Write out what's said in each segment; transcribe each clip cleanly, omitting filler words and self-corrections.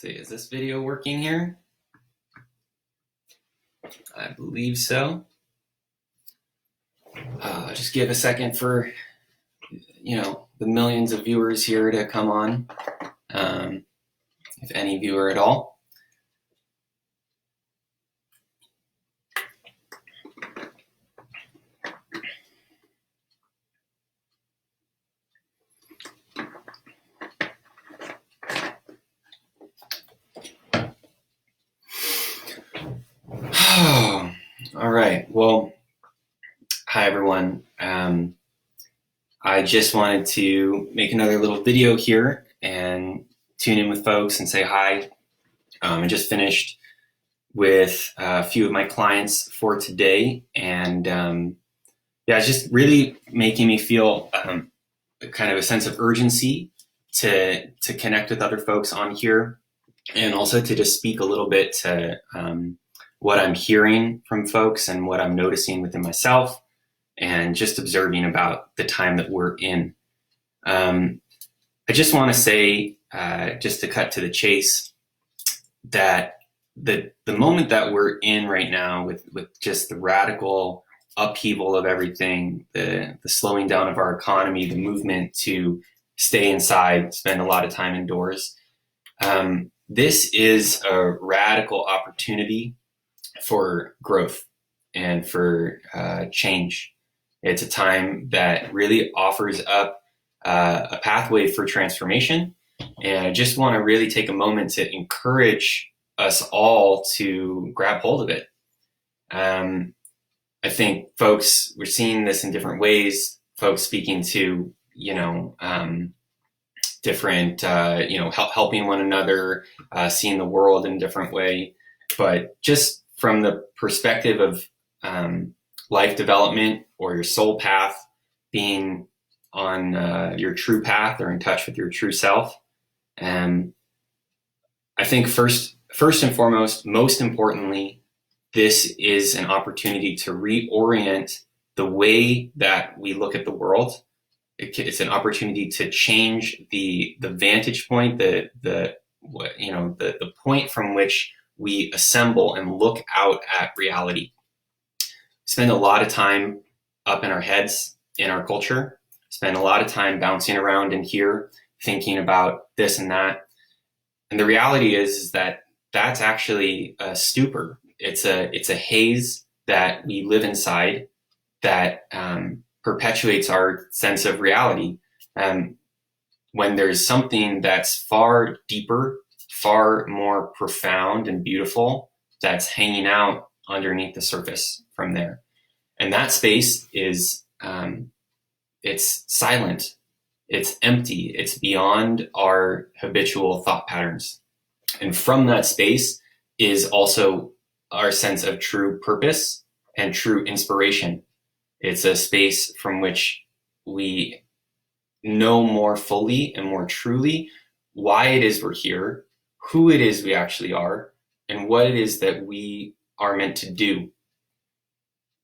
Let's see, is this video working here? I believe so. Just give a second for, the millions of viewers here to come on, if any viewer at all. All right. Well, hi everyone. I just wanted to make another little video here and tune in with folks and say hi. I just finished with a few of my clients for today, and it's just really making me feel kind of a sense of urgency to connect with other folks on here, and also to just speak a little bit to what I'm hearing from folks and what I'm noticing within myself, and just observing about the time that we're in. I just want to say, just to cut to the chase, that the moment that we're in right now with just the radical upheaval of everything, the slowing down of our economy, the movement to stay inside, spend a lot of time indoors, this is a radical opportunity for growth and for change. It's a time that really offers up a pathway for transformation. And I just want to really take a moment to encourage us all to grab hold of it. I think folks, we're seeing this in different ways, folks speaking to, different, helping one another, seeing the world in a different way. But just from the perspective of life development or your soul path, being on your true path or in touch with your true self, I think first and foremost, most importantly, this is an opportunity to reorient the way that we look at the world. It's an opportunity to change the vantage point, the point from which we assemble and look out at reality. Spend a lot of time up in our heads in our culture, spend a lot of time bouncing around in here, thinking about this and that. And the reality is that that's actually a stupor. It's a haze that we live inside that perpetuates our sense of reality. When there's something that's far deeper, far more profound and beautiful that's hanging out underneath the surface from there. And that space is, it's silent, it's empty, it's beyond our habitual thought patterns. And from that space is also our sense of true purpose and true inspiration. It's a space from which we know more fully and more truly why it is we're here, who it is we actually are, and what it is that we are meant to do.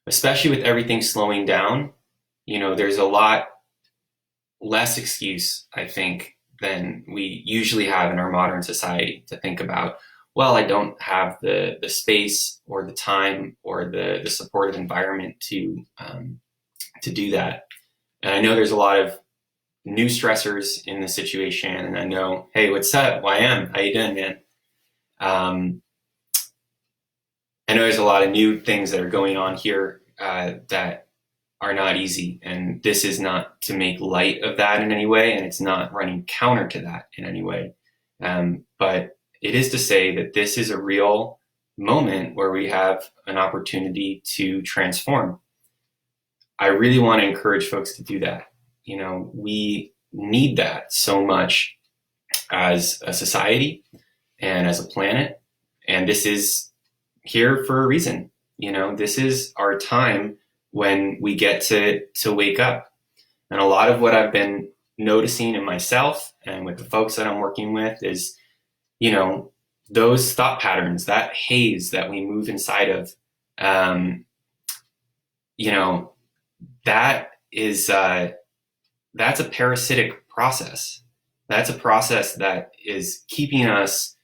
Especially with everything slowing down, there's a lot less excuse, I think, than we usually have in our modern society to think about, well, I don't have the space or the time or the supportive environment to do that. And I know there's a lot of new stressors in the situation, and I know, hey, what's up? YM, how you doing, man? I know there's a lot of new things that are going on here that are not easy, and this is not to make light of that in any way, and it's not running counter to that in any way. But it is to say that this is a real moment where we have an opportunity to transform. I really want to encourage folks to do that. We need that so much as a society and as a planet, and this is here for a reason. This is our time when we get to wake up. And a lot of what I've been noticing in myself and with the folks that I'm working with is, those thought patterns, that haze that we move inside of, that is, that's a parasitic process. That's a process that is keeping us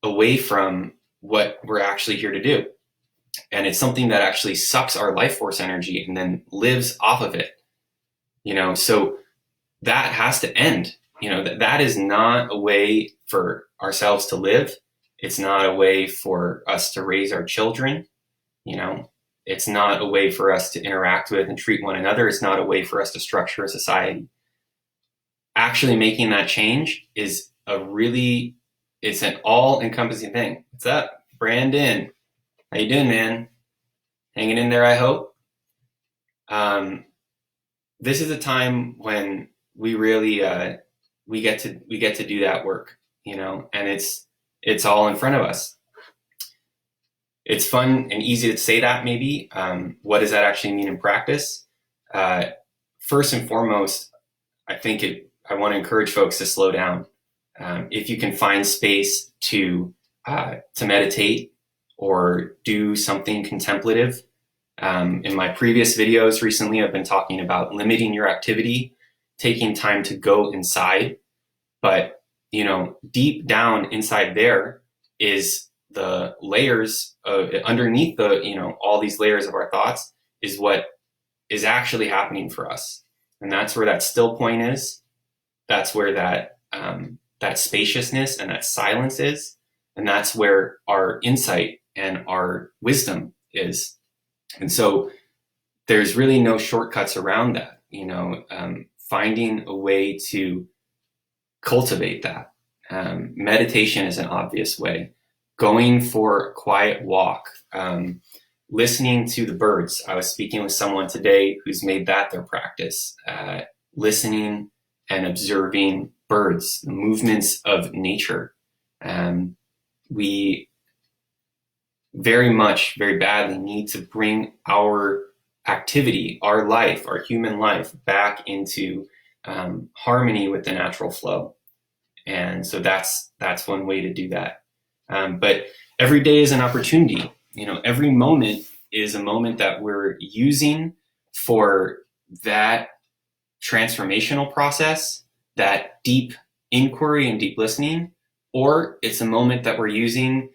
away from what we're actually here to do. And it's something that actually sucks our life force energy and then lives off of it. So that has to end. That is not a way for ourselves to live. It's not a way for us to raise our children. It's not a way for us to interact with and treat one another. It's not a way for us to structure a society. Actually making that change is it's an all-encompassing thing. What's up, Brandon? How you doing, man? Hanging in there, I hope. This is a time when we really we get to do that work, and it's all in front of us. It's fun and easy to say that, maybe. What does that actually mean in practice? First and foremost, I want to encourage folks to slow down. If you can find space to meditate or do something contemplative. In my previous videos recently, I've been talking about limiting your activity, taking time to go inside. But, deep down inside there is the layers underneath all these layers of our thoughts is what is actually happening for us. And that's where that still point is. That's where that spaciousness and that silence is. And that's where our insight and our wisdom is. And so there's really no shortcuts around that, finding a way to cultivate that. Meditation is an obvious way. Going for a quiet walk, listening to the birds. I was speaking with someone today who's made that their practice, listening and observing birds, the movements of nature. We very badly need to bring our activity, our life, our human life back into harmony with the natural flow. And so that's one way to do that. But every day is an opportunity. Every moment is a moment that we're using for that transformational process, that deep inquiry and deep listening, or it's a moment that we're using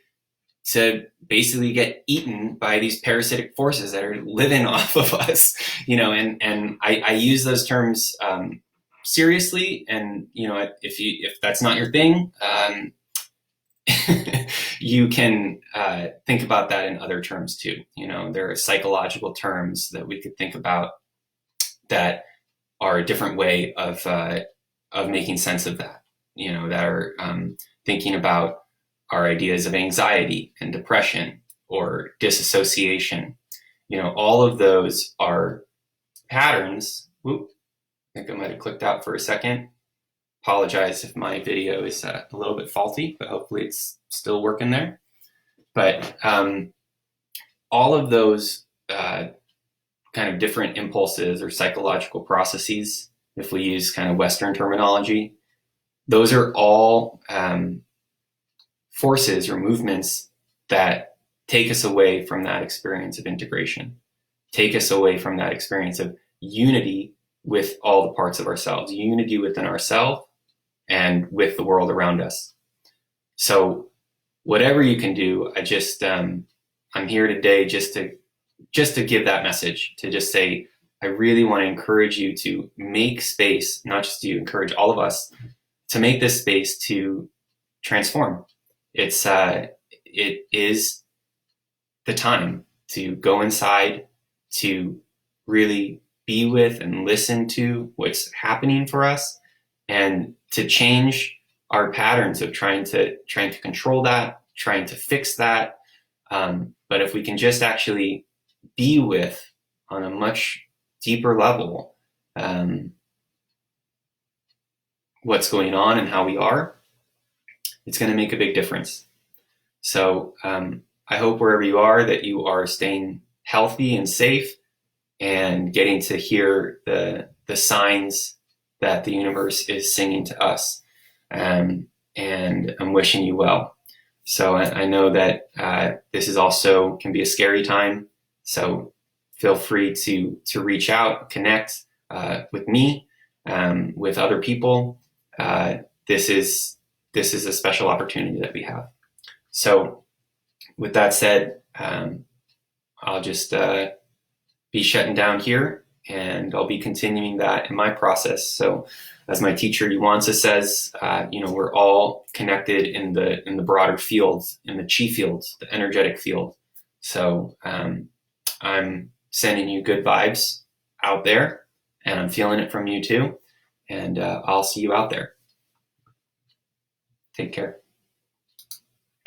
to basically get eaten by these parasitic forces that are living off of us, and I use those terms seriously. And, if that's not your thing, you can think about that in other terms too. There are psychological terms that we could think about that are a different way of making sense of that, that are thinking about our ideas of anxiety and depression or disassociation. All of those are patterns. Whoop, I think I might have clicked out for a second. Apologize if my video is a little bit faulty, but hopefully it's still working there. But all of those kind of different impulses or psychological processes, if we use kind of Western terminology, those are all forces or movements that take us away from that experience of integration, take us away from that experience of unity with all the parts of ourselves, unity within ourselves and with the world around us. So whatever you can do, I'm here today just to give that message, to just say, I really want to encourage you to make space, not just you, encourage all of us to make this space to transform. It is the time to go inside, to really be with and listen to what's happening for us, and to change our patterns of trying to control that, trying to fix that. But if we can just actually be with on a much deeper level what's going on and how we are, it's going to make a big difference. So I hope wherever you are that you are staying healthy and safe and getting to hear the signs that the universe is singing to us. And I'm wishing you well. So I know that this is also can be a scary time. So feel free to reach out, connect with me, with other people. This is a special opportunity that we have. So with that said, I'll just be shutting down here, and I'll be continuing that in my process. So as my teacher Yuansa says, we're all connected in the broader fields, in the chi fields, the energetic field. So I'm sending you good vibes out there, and I'm feeling it from you too. And I'll see you out there. Take care.